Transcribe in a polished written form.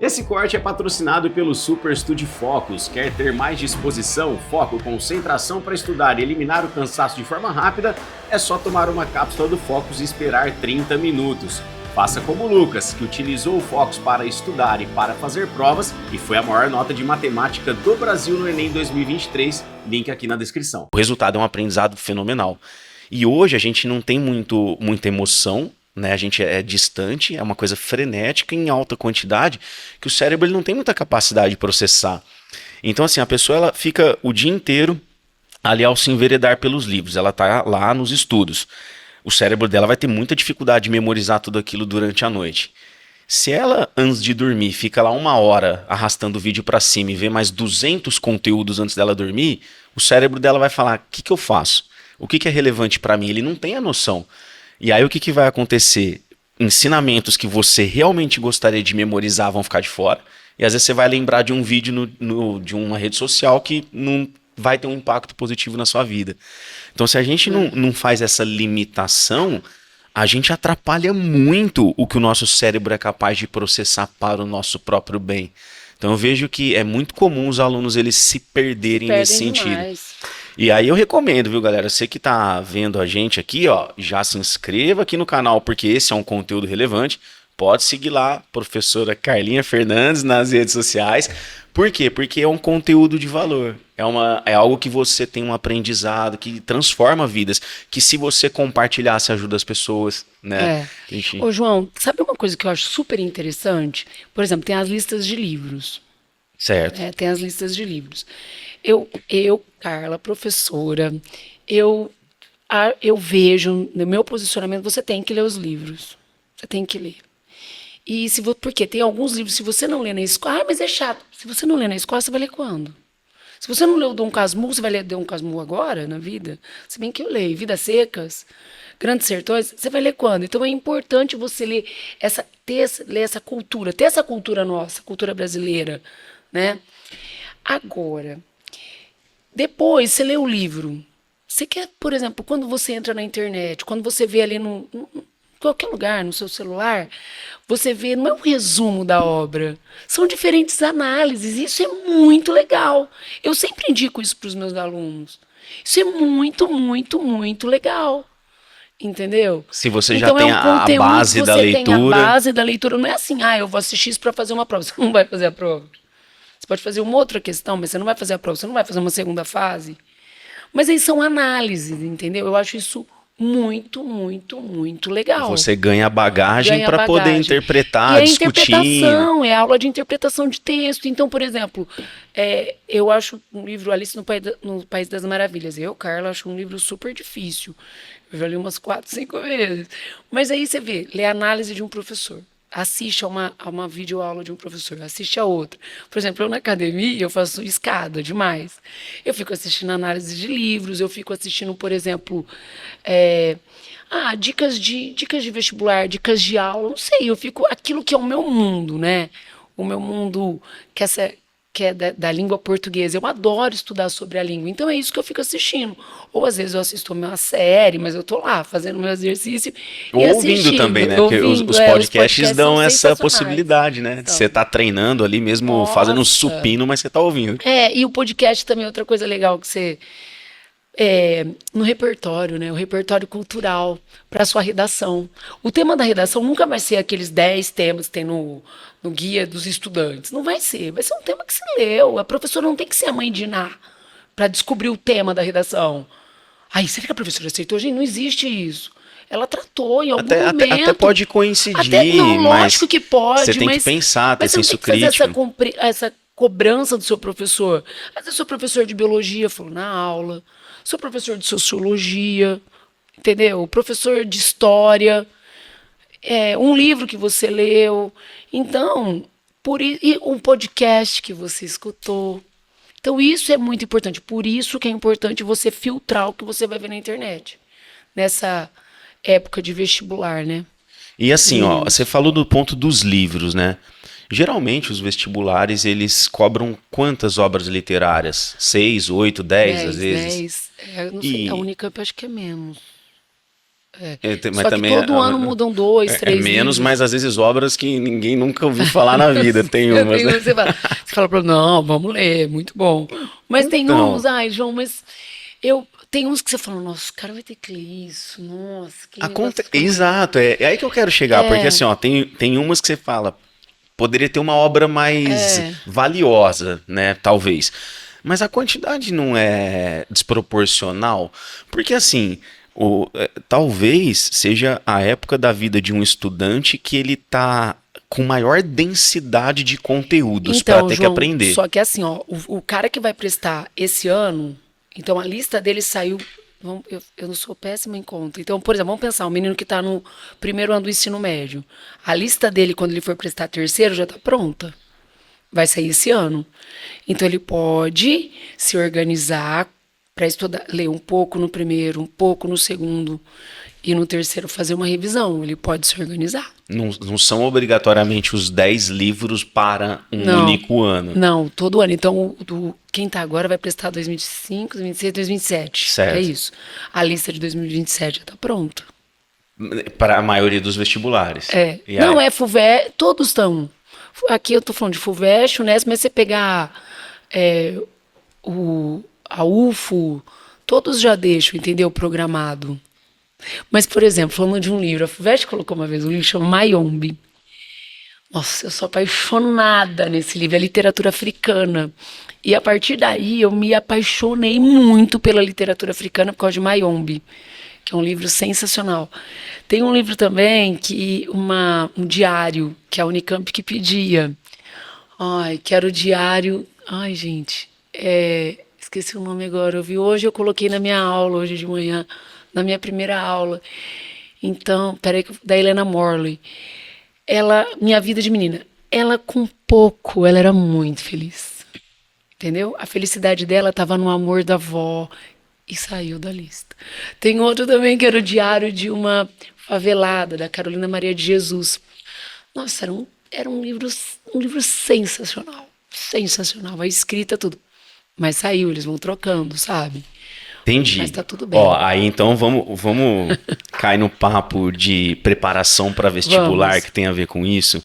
Esse corte é patrocinado pelo Super Study Focus. Quer ter mais disposição, foco, concentração para estudar e eliminar o cansaço de forma rápida? É só tomar uma cápsula do Focus e esperar 30 minutos. Faça como o Lucas, que utilizou o Focus para estudar e para fazer provas e foi a maior nota de matemática do Brasil no Enem 2023, link aqui na descrição. O resultado é um aprendizado fenomenal. E hoje a gente não tem muita emoção, né? A gente é distante, é uma coisa frenética em alta quantidade, que o cérebro ele não tem muita capacidade de processar. Então assim, a pessoa ela fica o dia inteiro ali ao se enveredar pelos livros, ela está lá nos estudos. O cérebro dela vai ter muita dificuldade de memorizar tudo aquilo durante a noite. Se ela, antes de dormir, fica lá 1 hora arrastando o vídeo para cima e vê mais 200 conteúdos antes dela dormir, o cérebro dela vai falar, o que eu faço? O que é relevante para mim? Ele não tem a noção. E aí o que vai acontecer? Ensinamentos que você realmente gostaria de memorizar vão ficar de fora. E às vezes você vai lembrar de um vídeo de uma rede social que não vai ter um impacto positivo na sua vida. Então se a gente não faz essa limitação, a gente atrapalha muito o que o nosso cérebro é capaz de processar para o nosso próprio bem. Então eu vejo que é muito comum os alunos eles se perderem nesse sentido. E aí eu recomendo, viu, galera? Você que tá vendo a gente aqui, ó, já se inscreva aqui no canal, porque esse é um conteúdo relevante. Pode seguir lá, professora Carlinha Fernandes, nas redes sociais. Por quê? Porque é um conteúdo de valor. É algo que você tem um aprendizado, que transforma vidas, que se você compartilhar, ajuda as pessoas, né? Ô, João, sabe uma coisa que eu acho super interessante? Por exemplo, tem as listas de livros. Certo. Tem as listas de livros. Eu, Carla, professora, eu vejo, no meu posicionamento, você tem que ler os livros. Você tem que ler. Porque tem alguns livros, se você não lê na escola... mas é chato. Se você não lê na escola, você vai ler quando? Se você não leu Dom Casmurro, você vai ler Dom Casmurro agora, na vida? Se bem que eu leio Vidas Secas, Grandes Sertões, você vai ler quando? Então é importante você ler essa cultura, ter essa cultura nossa, cultura brasileira, né? Agora, depois você lê o livro. Você quer, por exemplo, quando você entra na internet, quando você vê ali em qualquer lugar, no seu celular, você vê, não é um resumo da obra, são diferentes análises, isso é muito legal. Eu sempre indico isso para os meus alunos. Isso é muito, muito, muito legal. Entendeu? Se você já tem a base da leitura. Tem a base da leitura, não é assim, eu vou assistir isso para fazer uma prova. Você não vai fazer a prova. Você pode fazer uma outra questão, mas você não vai fazer a prova, você não vai fazer uma segunda fase. Mas aí são análises, entendeu? Eu acho isso muito, muito, muito legal. Você ganha bagagem para poder interpretar, discutir. Interpretação, é aula de interpretação de texto. Então, por exemplo, eu acho um livro Alice no País das Maravilhas. Eu, Carla, acho um livro super difícil. Eu já li umas 4, 5 vezes. Mas aí você vê, lê a análise de um professor. Assiste a uma videoaula de um professor, assiste a outra. Por exemplo, eu na academia, eu faço escada demais. Eu fico assistindo análise de livros, eu fico assistindo, por exemplo, dicas de vestibular, dicas de aula, não sei, eu fico... Aquilo que é o meu mundo, né? O meu mundo que é da língua portuguesa. Eu adoro estudar sobre a língua, então é isso que eu fico assistindo. Ou às vezes eu assisto uma série, mas eu tô lá fazendo meu exercício ou e ouvindo também, né? Porque os podcasts dão essa possibilidade, né? Você tá treinando ali mesmo, fazendo um supino, mas você tá ouvindo. E o podcast também é outra coisa legal que você... no repertório, né? O repertório cultural para a sua redação. O tema da redação nunca vai ser aqueles 10 temas que tem no guia dos estudantes. Não vai ser. Vai ser um tema que você leu. A professora não tem que ser a mãe de Iná para descobrir o tema da redação. Aí, você fica, a professora aceitou? Gente, não existe isso. Ela tratou em algum momento. Até pode coincidir, lógico que pode. Você tem que pensar, ter senso crítico. Fazer essa cobrança do seu professor. Às vezes, o seu professor de biologia falou na aula, sou professor de sociologia, entendeu? Professor de história, um livro que você leu. Então, e um podcast que você escutou. Então, isso é muito importante. Por isso que é importante você filtrar o que você vai ver na internet. Nessa época de vestibular, né? E assim, você falou do ponto dos livros, né? Geralmente os vestibulares, eles cobram quantas obras literárias? 6, 8, 10 às vezes? 10. Eu não sei, a Unicamp acho que é menos. Mas Só que também todo ano mudam 2, 3 menos, livros. mas às vezes obras que ninguém nunca ouviu falar na vida. Tem umas, né? Você fala pra mim, não, vamos ler, muito bom. Mas tem Então. uns, ai, João, mas tem uns que você fala, nossa, o cara vai ter que ler isso, nossa, que negócio Exato, é aí que eu quero chegar, porque assim, ó, tem umas que você fala, poderia ter uma obra mais valiosa, né, talvez. Mas a quantidade não é desproporcional, porque assim, talvez seja a época da vida de um estudante que ele tá com maior densidade de conteúdos para Então, ter que João, aprender. só que assim, ó, o cara que vai prestar esse ano, então a lista dele saiu. Eu não sou péssima em conta. Então, por exemplo, vamos pensar, um menino que está no primeiro ano do ensino médio. A lista dele, quando ele for prestar terceiro, já está pronta. Vai sair esse ano. Então, ele pode se organizar para estudar, ler um pouco no primeiro, um pouco no segundo e no terceiro fazer uma revisão. Ele pode se organizar. Não são obrigatoriamente os 10 livros para um Não, único ano. Não, todo ano. Então, quem está agora vai prestar 2025, 2026, 2027. Certo. É isso. A lista de 2027 já está pronta. Para a maioria dos vestibulares. Não, é FUVEST, todos estão. Aqui eu estou falando de FUVEST, Unesp, mas você pegar a UFO, todos já deixam, entendeu? Programado. Mas, por exemplo, falando de um livro, a FUVEST colocou uma vez um livro chamado Mayombe. Nossa, eu sou apaixonada nesse livro, é literatura africana. E a partir daí eu me apaixonei muito pela literatura africana por causa de Mayombe, que é um livro sensacional. Tem um livro também, um diário, que a Unicamp que pedia. Que era o diário... Ai, gente, esqueci o nome agora. Eu coloquei na minha aula, hoje de manhã, na minha primeira aula. Então, peraí, da Helena Morley. Minha vida de menina, ela com pouco, ela era muito feliz. Entendeu? A felicidade dela estava no amor da avó e saiu da lista. Tem outro também que era o diário de uma favelada, da Carolina Maria de Jesus. Nossa, era um livro sensacional. Sensacional. A escrita, tudo. Mas saiu, eles vão trocando, sabe? Entendi. Mas tá tudo bem. Aí então vamos cair no papo de preparação para vestibular que tem a ver com isso.